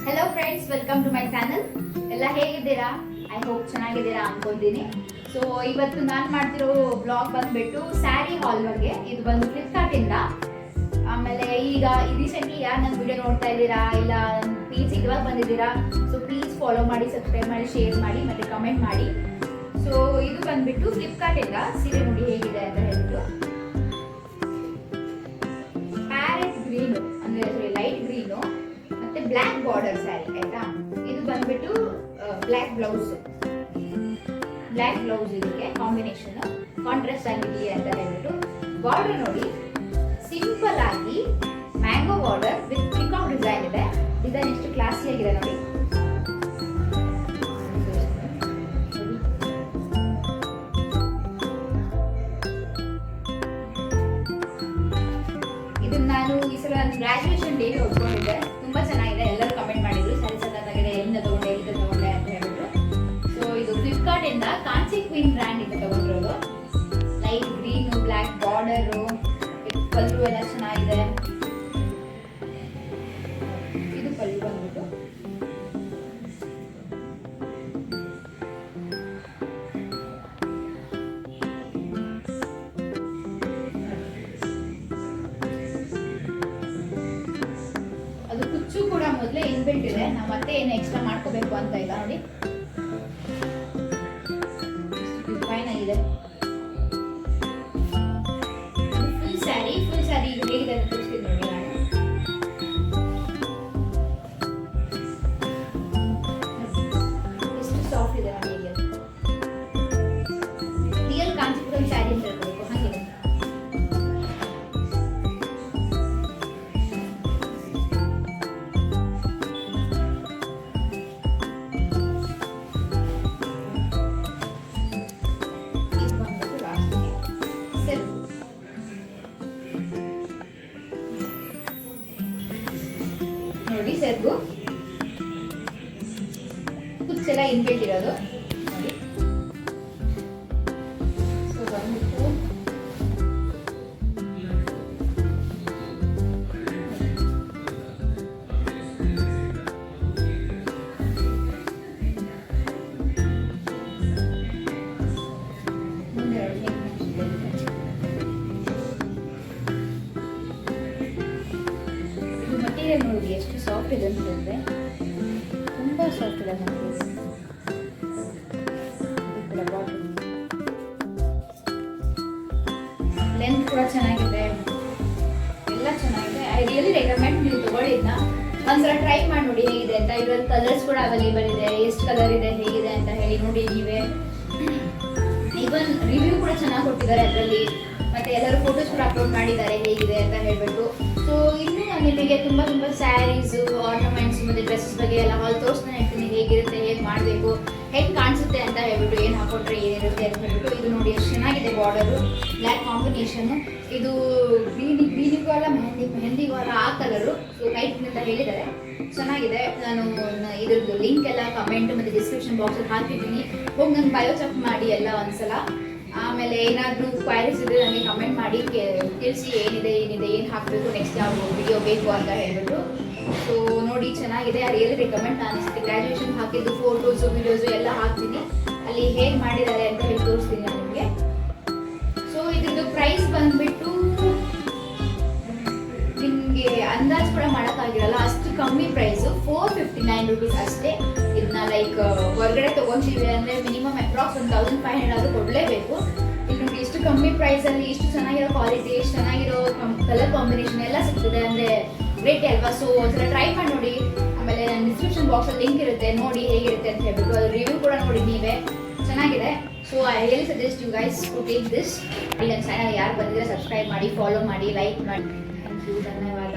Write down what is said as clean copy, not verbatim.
Hello friends, welcome to my channel. ಎಲ್ಲ ಹೇಗಿದ್ದೀರಾ? I hope ಚೆನ್ನಾಗಿದ್ದೀರಾ ಅನ್ಕೊತೀನಿ. ಸೊ ಇವತ್ತು ನಾನು ಮಾಡ್ತಿರೋ ಬ್ಲಾಗ್ ಬಂದ್ಬಿಟ್ಟು ಸ್ಯಾರಿ ಹಾಲ್ ಬಗ್ಗೆ. ಇದು ಬಂದು ಫ್ಲಿಪ್ಕಾರ್ಟಿಂದ. ಆಮೇಲೆ ಈಗ ರೀಸೆಂಟ್ಲಿ ಯಾರು ನನ್ನ ವಿಡಿಯೋ ನೋಡ್ತಾ ಇದ್ದೀರಾ ಇಲ್ಲ ಪ್ಲೀಸ್ ಇವಾಗ ಬಂದಿದ್ದೀರಾ, ಸೊ ಪ್ಲೀಸ್ ಫಾಲೋ ಮಾಡಿ, ಸಬ್ಸ್ಕ್ರೈಬ್ ಮಾಡಿ, ಶೇರ್ ಮಾಡಿ ಮತ್ತು ಕಮೆಂಟ್ ಮಾಡಿ. ಸೊ ಇದು ಬಂದ್ಬಿಟ್ಟು ಫ್ಲಿಪ್ಕಾರ್ಟಿಂದ ಸೀರೆ ನೋಡಿ ಹೇಗಿದೆ ಅಂತ ಹೇಳ್ಬಿಟ್ಟು. ಪ್ಯಾರೆಟ್ ಗ್ರೀನು ಅಂದರೆ ಲೈಟ್ ಗ್ರೀನು ಮತ್ತೆ ಬ್ಲ್ಯಾಕ್ ಬಾರ್ಡರ್ ಸ್ಯಾರಿ ಆಯ್ತಾ. ಇದು ಬಂದ್ಬಿಟ್ಟು ಬ್ಲ್ಯಾಕ್ ಬ್ಲೌಸ್ ಇದಕ್ಕೆ ಕಾಂಬಿನೇಷನ್ ಕಾಂಟ್ರಾಸ್ಟ್ ಆಗಿರಲಿ ಅಂತ ಹೇಳ್ಬಿಟ್ಟು. ಬಾರ್ಡರ್ ನೋಡಿ ಸಿಂಪಲ್ ಆಗಿ mango border with peacock design ಇದೆ. ಡಿಸೈನ್ ಎಷ್ಟು ಕ್ಲಾಸಿ ಆಗಿದೆ ನೋಡಿ. ಇದನ್ನ ನಾನು ಈ ಸಲ ಗ್ರಾಜುಯೇಷನ್ ಡೇಗೆ ಹೊಡ್ಕೊಂಡಿದ್ದೆ. ತುಂಬಾ ಚೆನ್ನಾಗಿದೆ, ಎಲ್ಲರೂ ಕಮೆಂಟ್ ಮಾಡಿದ್ರು ಸ್ಯಾರಿ ಸಖತ್ತಾಗಿದೆ, ಎಲ್ಲಿಂದ ತಗೊಂಡೆ ಅಂತ ಹೇಳ್ಬಿಟ್ಟು. ಸೊ ಇದು ಫ್ಲಿಪ್ಕಾರ್ಟ್ ಇಂದ ಕಾಂಚಿ ಕ್ವೀನ್ ಬ್ರ್ಯಾಂಡ್ ಇಂದ ತಗೊಂಡಿರೋದು. ಲೈಟ್ ಗ್ರೀನ್ ಬ್ಲ್ಯಾಕ್ ಬಾರ್ಡರು, ಪಲ್ಲು ಎಲ್ಲ ಚೆನ್ನಾಗಿದೆ. ಇದು ಪಲ್ಲು ಬಂದ್ಬಿಟ್ಟು ಅದು ಕುಚ್ಚು ಕೂಡ ಮೊದಲೇ ಇನ್ಬಿಲ್ಟ್ ಇದೆ. ನಾವು ಮತ್ತೆ ಏನು ಎಕ್ಸ್ಟ್ರಾ ಮಾಡ್ಕೋಬೇಕು ಅಂತ ಇಲ್ಲ ನೋಡಿ. ಫೈನ್ ಆಗಿದೆ. ಫುಲ್ ಸ್ಯಾರಿ ಹೇಗಿದೆ ಅಂತ ತೋರಿಸ್ತೀನಿ ನೋಡಿ ನಾನು. ಎಷ್ಟು ಸಾಫ್ಟ್ ಇದೆ ನೋಡಿ. ರಿಯಲ್ ಕಾಂಚೀಪುರಂ ಸ್ಯಾರಿ ಅಂತ ಹೇಳ್ಬೇಕು ಹಾಗಿದೆ. ನೋಡಿ ಸೆರ್ಗು ಕುಚ್ಚೆಲ್ಲ ಇನ್ಬಿಲ್ಟ್ ಇರೋದು ನೋಡಿ. ಸೊ ಬಂದ್ಬಿಟ್ಟು ಮಟೀರಿಯಲ್ ನೋಡಿ ಎಷ್ಟು ಸಾಫ್ಟ್ ಇದೆ ಅಂತ ಹೇಳಿದ್ರೆ, ತುಂಬ ಸಾಫ್ಟ್ ಇದೆ ಮಟೀರಿಯಲ್. ಲೆಂತ್ ಕೂಡ ಚೆನ್ನಾಗಿದೆ, ಎಲ್ಲ ಚೆನ್ನಾಗಿದೆ. ಐ ರಿಯಲಿ ರೆಕಮೆಂಡ್ ನೀವು ತಗೊಳ್ಳಿದ್ನ ಒಂದ್ಸಲ ಟ್ರೈ ಮಾಡಿ ನೋಡಿ ಹೇಗಿದೆ ಅಂತ. ಇದರಲ್ಲಿ ಕಲರ್ಸ್ ಕೂಡ ಅವೈಲೇಬಲ್ ಇದೆ, ಎಷ್ಟು ಕಲರ್ ಇದೆ ಹೇಗಿದೆ ಅಂತ ಹೇಳಿ ನೋಡಿ ನೀವೇ. ಈವನ್ ರಿವ್ಯೂ ಕೂಡ ಚೆನ್ನಾಗಿ ಕೊಟ್ಟಿದ್ದಾರೆ ಅದರಲ್ಲಿ, ಮತ್ತೆ ಎಲ್ಲರೂ ಫೋಟೋಸ್ ಕೂಡ ಅಪ್ಲೋಡ್ ಮಾಡಿದ್ದಾರೆ ಹೇಗಿದೆ ಅಂತ ಹೇಳ್ಬಿಟ್ಟು. ಸೊ ಇನ್ನೂ ನಾನು ನಿಮಗೆ ತುಂಬ ಸ್ಯಾರೀಸ್, ಆರ್ನಮೆಂಟ್ಸ್ ಮತ್ತು ಡ್ರೆಸ್ಸಸ್ ಬಗ್ಗೆ ಎಲ್ಲ ಹಾಲ್ ತೋರಿಸ್ತಾನೆ ಇರ್ತೀನಿ. ಹೇಗಿರುತ್ತೆ, ಹೇಗೆ ಮಾಡಬೇಕು, ಹೇಗೆ ಕಾಣಿಸುತ್ತೆ ಅಂತ ಹೇಳ್ಬಿಟ್ಟು, ಏನು ಹಾಕೊಂಡ್ರೆ ಏನಿರುತ್ತೆ ಅಂತ ಹೇಳ್ಬಿಟ್ಟು. ಇದು ನೋಡಿ ಎಷ್ಟು ಚೆನ್ನಾಗಿದೆ ಬಾರ್ಡರು, ಬ್ಲ್ಯಾಕ್ ಕಾಂಬಿನೇಷನ್. ಇದು ಗ್ರೀನಿಗೂ ಅಲ್ಲ ಮೆಹಂದಿಗೂ ಅಲ್ಲ ಆ ಕಲರು. ಸೊ ಲೈಟ್ ಅಂತ ಹೇಳಿದ್ದಾರೆ, ಚೆನ್ನಾಗಿದೆ. ನಾನು ಇದ್ರದ್ದು ಲಿಂಕ್ ಎಲ್ಲ ಕಮೆಂಟ್ ಮತ್ತು ಡಿಸ್ಕ್ರಿಪ್ಷನ್ ಬಾಕ್ಸಲ್ಲಿ ಹಾಕಿದ್ದೀನಿ. ಹೋಗಿ ನಂಗೆ ಬಯೋ ಚೆಕ್ ಮಾಡಿ ಎಲ್ಲ ಒಂದ್ಸಲ. ಆಮೇಲೆ ಏನಾದರೂ ಕ್ವೈರೀಸ್ ಇದ್ದರೆ ನನಗೆ ಕಮೆಂಟ್ ಮಾಡಿ ತಿಳಿಸಿ, ಏನಿದೆ ಏನು ಹಾಕಬೇಕು, ನೆಕ್ಸ್ಟ್ ಯಾವ ವಿಡಿಯೋ ಬೇಕು ಅಂತ ಹೇಳ್ಬಿಟ್ಟು. ಸೊ ನೋಡಿ ಚೆನ್ನಾಗಿದೆ, ರಿಯಲಿ ರೆಕಮೆಂಡ್. ನಾನು ಅನಿಸುತ್ತೆ ಗ್ರ್ಯಾಜುಯೇಷನ್ ಹಾಕಿದ್ದು ಫೋಟೋಸು ವಿಡಿಯೋಸು ಎಲ್ಲ ಹಾಕ್ತೀನಿ, ಅಲ್ಲಿ ಹೇಗೆ ಮಾಡಿದ್ದಾರೆ ಅಂತ ಹೇಳಿ ತೋರಿಸ್ತೀನಿ ನಾನು ನಿಮಗೆ. ಸೊ ಇದ್ರದ್ದು ಪ್ರೈಸ್ ಬಂದುಬಿಟ್ಟು ನಿಮಗೆ ಅಂದಾಜು ಕೂಡ ಮಾಡೋಕ್ಕಾಗಿರಲ್ಲ, ಅಷ್ಟು ಕಮ್ಮಿ ಪ್ರೈಸು. 459 rupees ಅಷ್ಟೇ. ಇದನ್ನ ಲೈಕ್ ಹೊರಗಡೆ ತೊಗೊತೀವಿ ಅಂದರೆ ಮಿನಿಮಮ್ ಅಪ್ರಾಕ್ಸ್ 1500 ಆದರೂ ಕೊಡಲೇಬೇಕು. ಇಲ್ಲಿ ನೋಡಿ ಇಷ್ಟು ಕಮ್ಮಿ ಪ್ರೈಸಲ್ಲಿ ಇಷ್ಟು ಚೆನ್ನಾಗಿರೋ ಕ್ವಾಲಿಟಿ, ಇಷ್ಟು ಚೆನ್ನಾಗಿರೋ ಕಲರ್ ಕಾಂಬಿನೇಷನ್ ಎಲ್ಲ ಸಿಗ್ತದೆ ಅಂದರೆ ಗ್ರೇಟ್ ಅಲ್ವಾ. ಸೊ ಒಂದ್ಸಲ ಟ್ರೈ ಮಾಡಿ ನೋಡಿ. ಆಮೇಲೆ ನನ್ನ ಡಿಸ್ಕ್ರಿಪ್ಷನ್ ಬಾಕ್ಸಲ್ಲಿ ಲಿಂಕ್ ಇರುತ್ತೆ, ನೋಡಿ ಹೇಗಿರುತ್ತೆ ಅಂತ ಹೇಳ್ಬಿಟ್ಟು. ಅದು ರಿವ್ಯೂ ಕೂಡ ನೋಡಿ ನೀವೇ, ಚೆನ್ನಾಗಿದೆ. So I really suggest you guys to take this. ನನ್ನ ಚಾನಲ್ ಯಾರು ಬಂದಿದ್ರೆ ಸಬ್ಸ್ಕ್ರೈಬ್ ಮಾಡಿ, ಫಾಲೋ ಮಾಡಿ, ಲೈಕ್ ಮಾಡಿ. ಥ್ಯಾಂಕ್ ಯು, ಧನ್ಯವಾದ.